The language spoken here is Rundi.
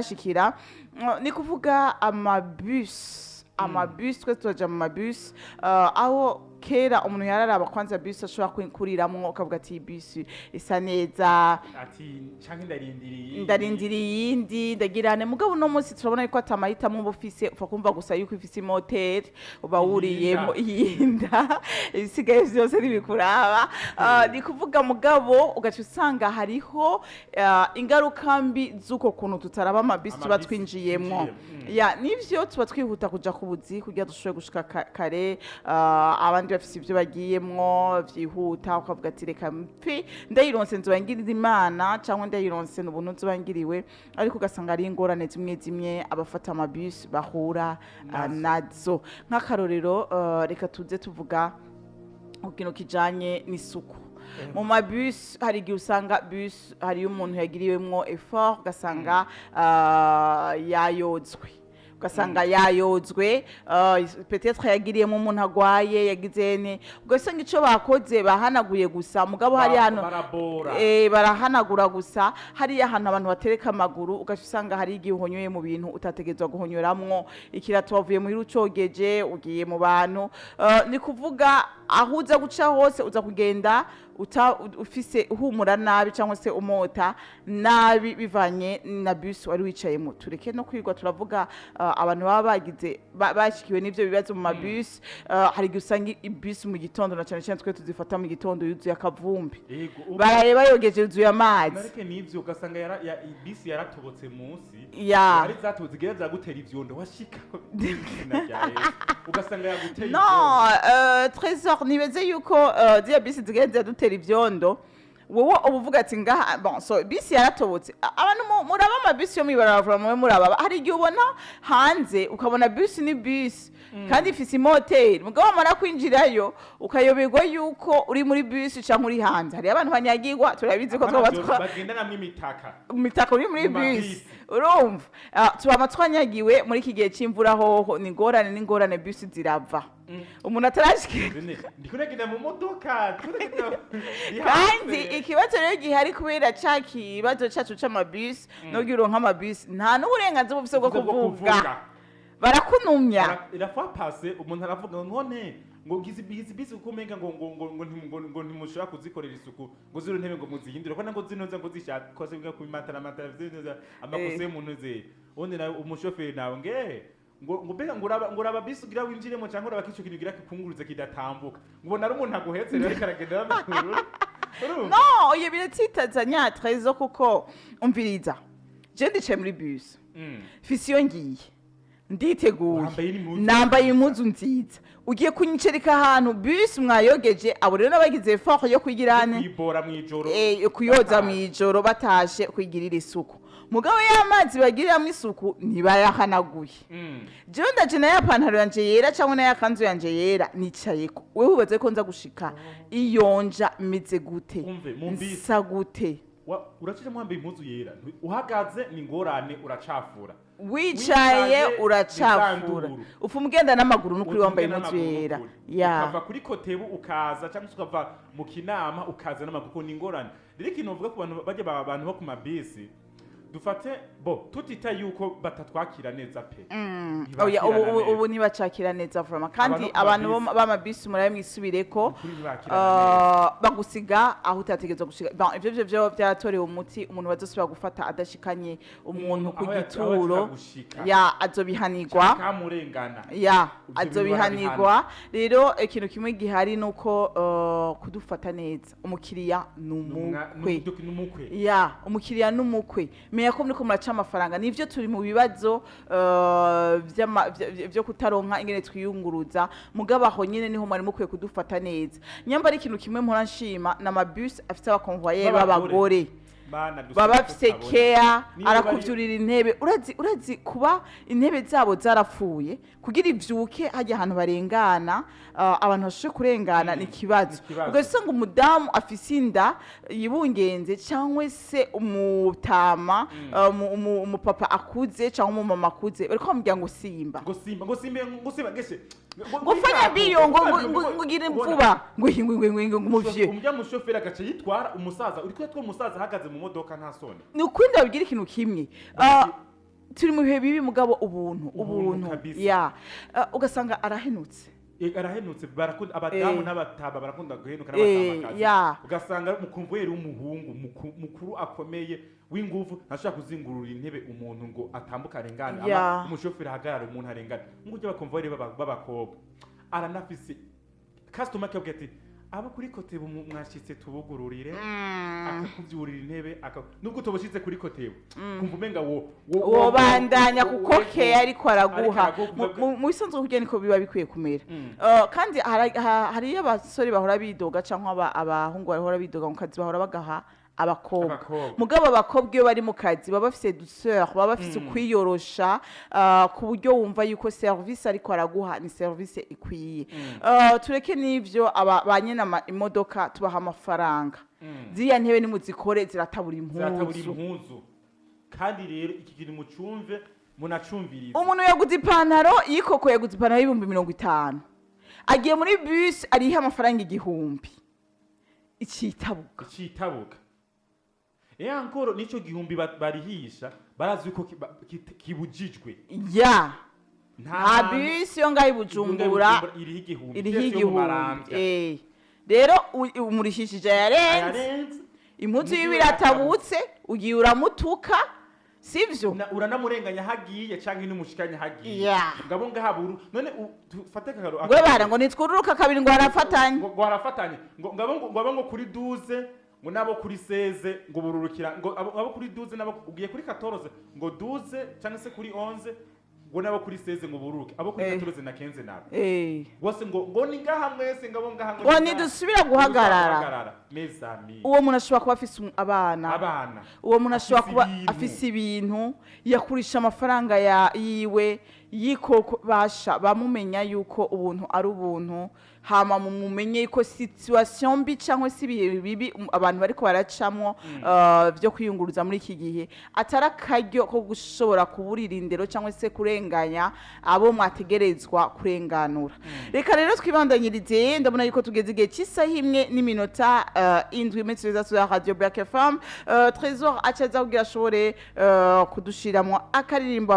tutarashikira ni kuvuga amabus twe tuja mu mabus aho kera umuntu yararaba kwanza bus ashobora kuriramwo ukavuga ati bus isa neza ati canke ndarindiriye iyindi ndagirane mugabo no munsi turabona yuko atamayitamo ubufise ufa kumva gusa yuko ifise moteri uba wuriyemo iyinda isigaye vyose nibikuraba ni kuvuga mugabo ugaca usanga hariho ingaruka mbi z'uko kuntu tutaraba amabisi tuba twinjiyemwo ya nivyo tuba twihuta kuja ku buzi kugira dushobore gushika kare abandi bafise ibyo bagiyemwo vyihuta ukavuga ati reka mpi ndayironse nzobangirira imana cyangwa ndayironse n'ubuntu nzobangiriwe ariko ugasanga ari ingorane zimwe abafata amabus bahura nazo nk'akarorero reka tuze tuvuga ikintu kijanye n'isuku mu mabus hari igihe usanga bus hari umuntu yagiriwemwo effort ugasanga yayozwe peut-être yagiriyemo umuntu agwaye yagizene ugasanga ico bakoze bahanaguye gusa mugabo hari hano barahanagura gusa hari ahantu abantu batereka amaguru ugasanga hari igihe uhonyoye mu bintu utategezwa guhonyoramwo ikirato wavuye muri rucogeje ugiye mu bantu ni kuvuga aho uza guca hose uza kugenda ufise uhumura nabi cyangwa se umota nabi bivanye na bus wari wicayemo tureke no kwirwa turavuga abantu baba bagize bashikiwe n'ivyo bibazo mu mabus hari gusanga ibus mu gitondo na cyane cyane twe tuzifata mu gitondo yuzuye akavumbi baraye bayogeje yuzuye amazi nareke n'ivyo ugasanga ibus yaratobotse munsi ari zatobotse gere zagutera ivyondo washika ugasanga yaguteye no trésor nibeze yuko dia bus zigeze dutera ivyondo wowe ubuvuga ati ngaha bon so bisi yaratobotse abantu muraba amabisi yo mwibarabara muraba hari igihe ubona hanze ukabona bisi ni bisi kandi ifise imoteri mugabo mara kwinjirayo ukayoberwa yuko uri muri bisi cyangwa uri hanze hari abantu banyagirwa turabizi ko bagenda namwe imitaka uri muri bisi urumva tubama twanyagiwe muri iki gihe c'imvura hoho ni ngorane bisi zirava umuntu atarashikira ndikunegenda mu modoka kandi ikibazo rero gihari kubera ikibazo cacu c'amabisi no gironka amabisi nta n'uburenganzira bufise bwo kuvuga barakunumya irafa passe umuntu aravuga none ngo gizi bisi ukumenga ngo ntimushobora kuzikorera isuku ngo ziro ntebe ngo muzihindure kwana ngo zinoza ngo zishakose ngo kumatara zinoza amakose y'umuntu ze undi na umushoferi nawe ngo bega nguraba bisi ugira winjiremo cyangwa uraba kico kintu ugira kikunguruze kidatambuka ngo nari umuntu aguhetse rero karagenda n'amaguru no oye biratitazanya trezo kuko umviriza je ndicaye muri bus fisiyo ngiye nditeguye nambaye impuzu nziza ugiye kunyicereka ahantu bus mwayogeje abo rero nabagize effort yo kwigirane kwibora mwijoro kuyoza mwijoro batashe kwigirira isuku mugabo y'amazi bagiriramwe isuku ntibayahanaguye jewe ndaje na yapantaro yanje yera cyangwa na yakanzu yanje yera nicayeko wewe ubaze ko nza gushika iyonja mize gute nsa gute uracije mwambaye impuzu yera uhagaze ni ngorane uracafura wicaye uracafura ufu mugenda n'amaguru n'ukuri wambaye impuzu yera ukava kuri kotebu ukaza cyangwa ukava mu kinama ukaza n'amaguru ni ngorane rero ikintu uvuga ku bantu bajye abantu bo ku mabisi dufate tutita yuko batatwakira neza pe ubu ntibacakira neza vrama kandi abantu b'amabisi murabe mwisubireko bagusiga aho utategerezwa gushika ivyo byaratorewe umuti umuntu bazosubira gufata adashikanye umuntu ku gituro azobihanirwa azobihanirwa rero ikintu kimwe gihari nuko kudufata neza umukiriya n'umukwe umukiriya n'umukwe ko muriko muraca amafaranga nivyo turi mu bibazo byo kutaronka ingene twiyunguruza mugabo aho nyene niho mwari mukwiye kudufata neza nyamba ari ikintu kimwe mpora nshima na mabus afite abakonvoyeri b'abagore baba bafise care arakuvyurira intebe urazi kuba intebe zabo zarapfuye kugira ivyuke hajya ahantu barengana abantu bashobora kurengana ni kibazo ugasanga umudamu afise inda yibungenze cyangwa se umutama umupapa akuze cyangwa umumama akuze bariko bamubwira ngo simba geshe gufanya biyo ngo gira imvuba ngo umuvye umujya mushoferi agace yitwara umusaza uri kwetwa umusaza ahagaze mu modoka nta soni ni ukwinda bigira ikintu kimwe turi mu bihe bibi mugabo ubuntu kabisa. ya ugasanga arahenutse arahenutse barakunda abadamu n'abataba barakunda guhenuka n'abatamakazi ya ugasanga mukumvuyeri w'umuhungu mukuru akomeye w'inguvu ntashaka kuzingurura intebe umuntu ngo atambuka arengane ama umushoferi ahagarara umuntu arengane ngujye bakumvuyeri b'abakobwa aranafise customer care ati abo kuri Kotebu mwashitse tubugururire akakuvyurira intebe nubwo utoboshitse kuri Kotebu kumva umenga wo bandanya kuko ke ariko araguha mu bisanzwe kujya niko biba bikwiye kumera kandi hari abasore bahora bidoga canke abahungu bahora bidoga mu kazi bahora bagaha abakobwa mugabo abakobwa iyo bari mu kazi baba bafise douceur baba bafise kwiyorosha ku buryo wumva yuko service ariko araguha ni service ikwiye tureke n'ivyo abanye na imodoka tubaha amafaranga ziya ntebe ni muzikore ziratabura impuzu kandi rero iki kintu mucumve munacumviriza umuntu yaguze ipantaro yikoko yaguze ipantaro y'ibihumbi 50 agiye muri bus ariha amafaranga 1000 icitabuka ankoro nico gihumbi barihisha barazi uko kibujijwe nta bisi yo ngaho Bujumbura iriho igihumbi rero umurishishije yarenze impuzu y'ibiratabutse ugiye uramutuka sivyo uranamurenganya hagiye canke n'umushikanya hagiye ngabo ngahaburu none ufate kagaro gwe bara ngo nitwururuka kabiri ngo harafatanye ngabo ngo kuri 12 ngo nabo kuri 16 ngo bururukira ngo abo kuri 12 nabo ugiye kuri 14 ngo 12 cyangwa se kuri 11 ngo nabo kuri 16 ngo bururuke abo kuri 14 na 15 nabo bose ngo ni ngaha mwese ngabo ngaha ngo nidusubira guhagarara mezami uwo muntu ashobora kuba afise abana uwo muntu ashobora kuba afise ibintu yakurisha amafaranga yiwe yikoko basha bamumenya yuko ubuntu ari ubuntu hama mumenye yuko situation mbi cyangwa se bibi abantu bariko baracamwo byo kwiyunguruza muri iki gihe atara karyo ko gushobora kuburira indero cyangwa se kurenganya abo mwategerezwa kurenganura reka rero twibandanyirize ndabona yuko tugeze igihe cy'isaha imwe n'iminota indwi metreza ya Radio Black FM Trésor acaza kugira ashobore kudushiramo akaririmbo